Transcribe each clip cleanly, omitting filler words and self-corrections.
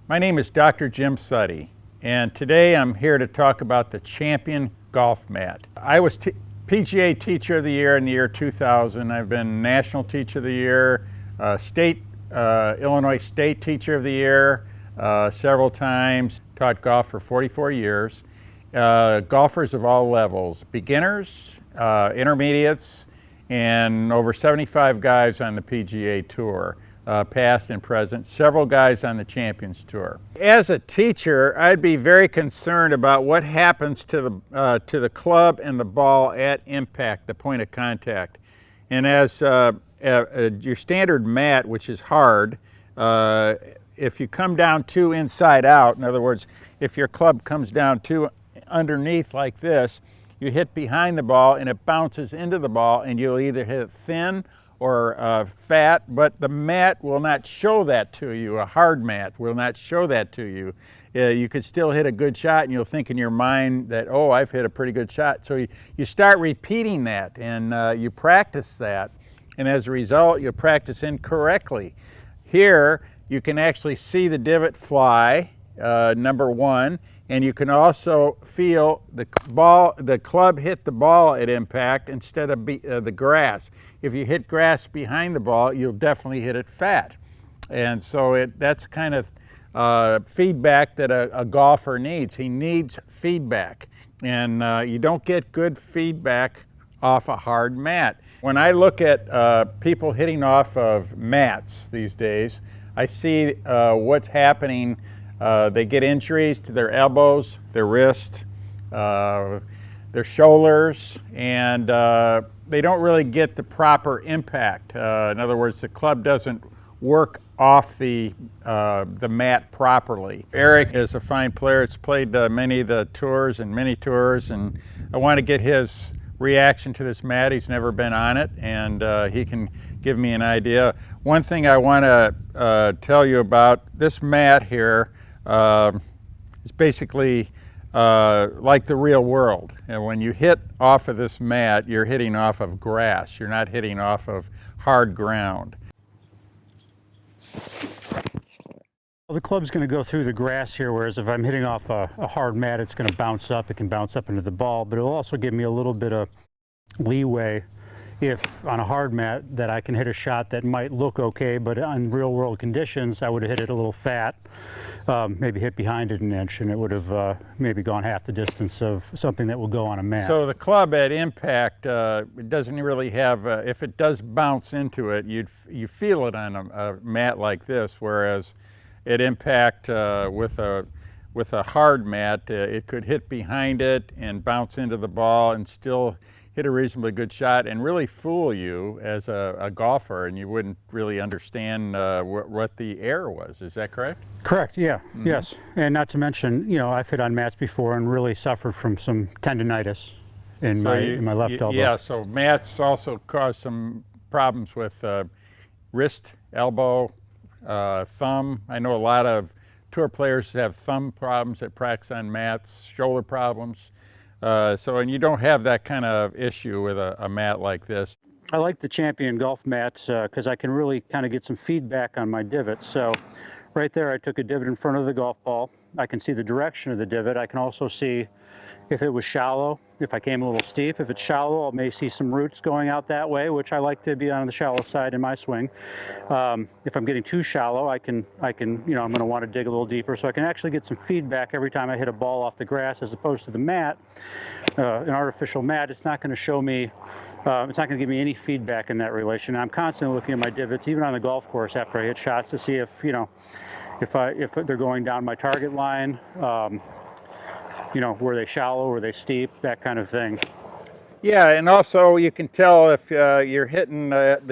My name is Dr. Jim Suttie, and today I'm here to talk about the Champion Golf Mat. I was PGA Teacher of the Year in the year 2000. I've been National Teacher of the Year, Illinois State Teacher of the Year several times, taught golf for 44 years. Golfers of all levels, beginners, intermediates, and over 75 guys on the PGA Tour. Past and present, several guys on the Champions Tour. As a teacher, I'd be very concerned about what happens to the club and the ball at impact, the point of contact. And as your standard mat, which is hard, if you come down too inside out, in other words, if your club comes down too underneath like this, you hit behind the ball and it bounces into the ball, and you'll either hit it thin or fat, but the mat will not show that to you. A hard mat will not show that to you. You could still hit a good shot, and you'll think in your mind that, oh, I've hit a pretty good shot. So you start repeating that, and you practice that, and as a result, you practice incorrectly. Here, you can actually see the divot fly, number one, and you can also feel the club hit the ball at impact instead of the grass. If you hit grass behind the ball, you'll definitely hit it fat. And so that's kind of feedback that a golfer needs. He needs feedback. And you don't get good feedback off a hard mat. When I look at people hitting off of mats these days, I see what's happening. They get injuries to their elbows, their wrists, their shoulders, and they don't really get the proper impact. In other words, the club doesn't work off the mat properly. Eric is a fine player. He's played many of the tours and mini tours, and I want to get his reaction to this mat. He's never been on it, and he can give me an idea. One thing I want to tell you about this mat here, it's basically like the real world. And when you hit off of this mat, you're hitting off of grass. You're not hitting off of hard ground. Well, the club's going to go through the grass here, whereas if I'm hitting off a hard mat, it's going to bounce up. It can bounce up into the ball, but it'll also give me a little bit of leeway if on a hard mat that I can hit a shot that might look okay, but on real world conditions, I would have hit it a little fat, maybe hit behind it an inch, and it would have maybe gone half the distance of something that will go on a mat. So the club at impact, it doesn't really have, if it does bounce into it, you feel it on a mat like this, whereas at impact with a hard mat, it could hit behind it and bounce into the ball and still hit a reasonably good shot and really fool you as a golfer, and you wouldn't really understand what the error was. Is that correct? Correct, yeah, yes. And not to mention, you know, I've hit on mats before and really suffered from some tendonitis in my left elbow. Yeah, so mats also cause some problems with wrist, elbow, thumb. I know a lot of tour players have thumb problems that practice on mats, shoulder problems. And you don't have that kind of issue with a mat like this. I like the Champion golf mats because I can really kind of get some feedback on my divots. So right there, I took a divot in front of the golf ball. I can see the direction of the divot. I can also see if it was shallow, if I came a little steep. If it's shallow, I may see some roots going out that way, which I like to be on the shallow side in my swing. If I'm getting too shallow, I can, you know, I'm going to want to dig a little deeper, so I can actually get some feedback every time I hit a ball off the grass, as opposed to the mat. An artificial mat, it's not going to show me, it's not going to give me any feedback in that relation. I'm constantly looking at my divots, even on the golf course after I hit shots, to see if, you know, if they're going down my target line. You know, were they shallow, were they steep, that kind of thing. Yeah, and also you can tell if you're hitting if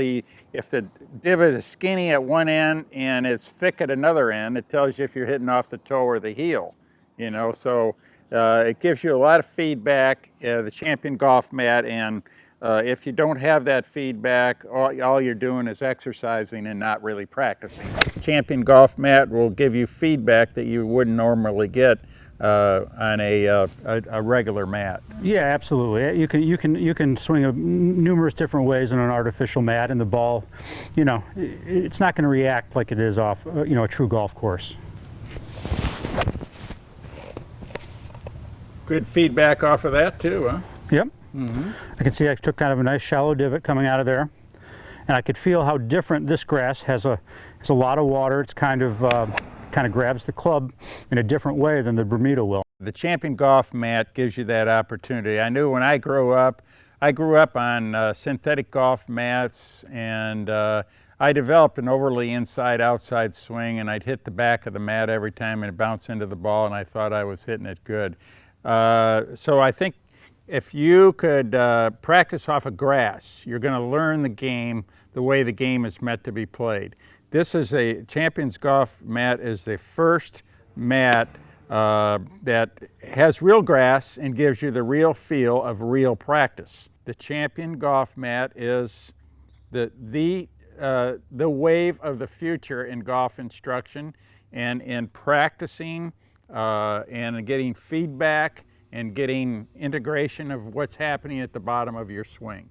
the divot is skinny at one end and it's thick at another end, it tells you if you're hitting off the toe or the heel, you know, so it gives you a lot of feedback, the Champion golf mat, and if you don't have that feedback, all you're doing is exercising and not really practicing. Champion golf mat will give you feedback that you wouldn't normally get on a regular mat. Yeah, absolutely. You can swing numerous different ways on an artificial mat, and the ball, you know, it's not going to react like it is off, you know, a true golf course. Good feedback off of that too, huh? Yep. I can see I took kind of a nice shallow divot coming out of there, and I could feel how different this grass has a lot of water. It's kind of grabs the club in a different way than the Bermuda will. The Champion golf mat gives you that opportunity. I knew when I grew up on synthetic golf mats, and I developed an overly inside-outside swing, and I'd hit the back of the mat every time and bounce into the ball, and I thought I was hitting it good. So I think if you could practice off of grass, you're going to learn the game the way the game is meant to be played. This is a Champions golf mat is the first mat that has real grass and gives you the real feel of real practice. The Champion golf mat is the wave of the future in golf instruction and in practicing and getting feedback and getting integration of what's happening at the bottom of your swing.